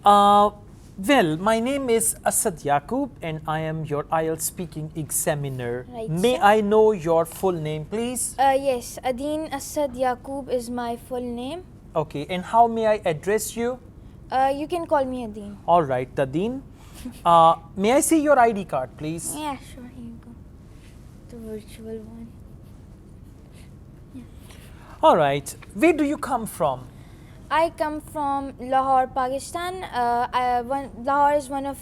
Uh, well, my name is Asad Yaqub and I am your IELTS speaking examiner. Right, May sir. I know your full name, please? Yes, Adeen Asad Yaqub is my full name. Okay, and how may I address you? You can call me Adeen. All right, Tadeen. May I see your ID card, please? Yeah, sure, here you go. The virtual one. All right, where do you come from? I come from Lahore, Pakistan. Lahore is one of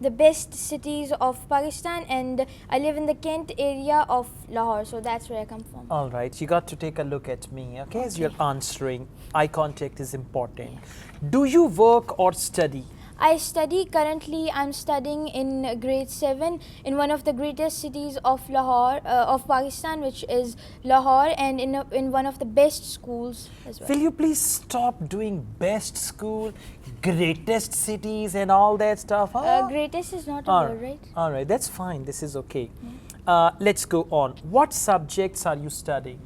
the best cities of Pakistan, and I live in the Kent area of Lahore, so that's where I come from. All right, you got to take a look at me, okay, as you're answering. Eye contact is important. Do you work or study? I study currently. I'm studying in grade 7 in one of the greatest cities of Lahore, of Pakistan, which is Lahore, and in one of the best schools as well. Will you please stop doing best school, greatest cities and all that stuff? Huh? Greatest is not a All word, right? All right, that's fine. This is okay. Let's go on. What subjects are you studying?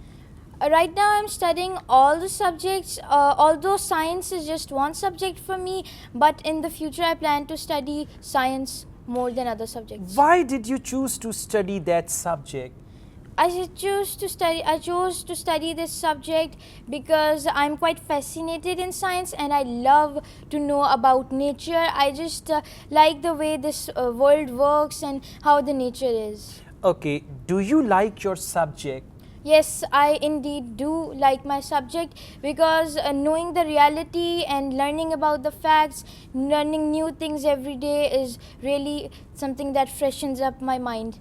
Right now I'm studying all the subjects, although science is just one subject for me, but in the future I plan to study science more than other subjects. Why did you choose to study that subject? I chose to study this subject because I'm quite fascinated in science and I love to know about nature. I just like the way this world works and how the nature is. Okay, do you like your subject? Yes, I indeed do like my subject because knowing the reality and learning about the facts, learning new things every day is really something that freshens up my mind.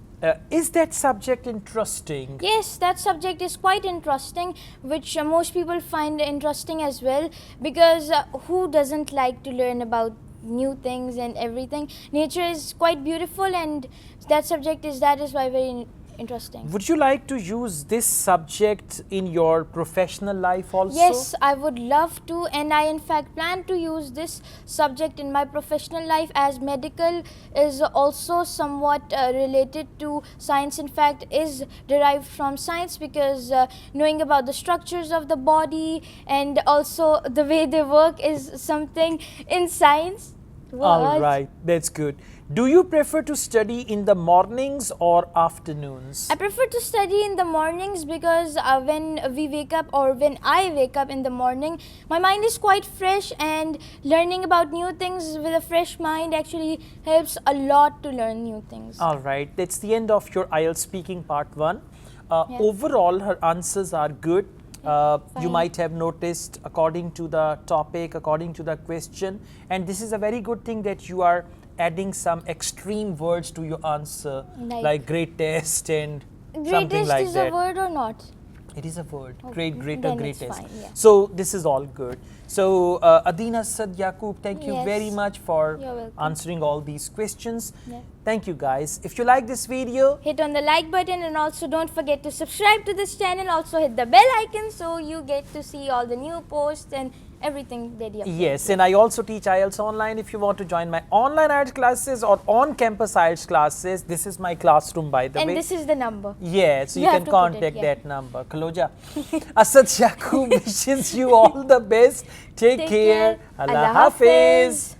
Is that subject interesting? Yes, that subject is quite interesting, which most people find interesting as well, because who doesn't like to learn about new things and everything? Nature is quite beautiful, and that is why very interesting. Would you like to use this subject in your professional life also? Yes, I would love to, and I in fact plan to use this subject in my professional life, as medical is also somewhat related to science. In fact, is derived from science, because knowing about the structures of the body and also the way they work is something in science. All right, that's good. Do you prefer to study in the mornings or afternoons? I prefer to study in the mornings because when we wake up, or when I wake up in the morning, my mind is quite fresh, and learning about new things with a fresh mind actually helps a lot to learn new things. All right, that's the end of your IELTS speaking part 1. Overall, her answers are good. You might have noticed according to the topic, according to the question, and this is a very good thing that you are adding some extreme words to your answer, like greatest and something like Greatest is that. a word or not? It is a word. Okay, Great, greater, then greatest. it's fine, yeah. So this is all good. So Adeen Asad Yaqub, thank you very Yes. much for You're welcome. answering all these questions. Yeah. Thank you guys. If you like this video, Hit on the like button, and also don't forget to subscribe to this channel. Also hit the bell icon so you get to see all the new posts and everything that you upload. yes, and I also teach IELTS online. If you want to join my online IELTS classes or on-campus IELTS classes, this is my classroom, by the And way. this is the number. Yeah, so you You can have to put it, contact yeah. that number. Kaloja. Asad Yaqub wishes you all the best. Take care. Allah Hafiz.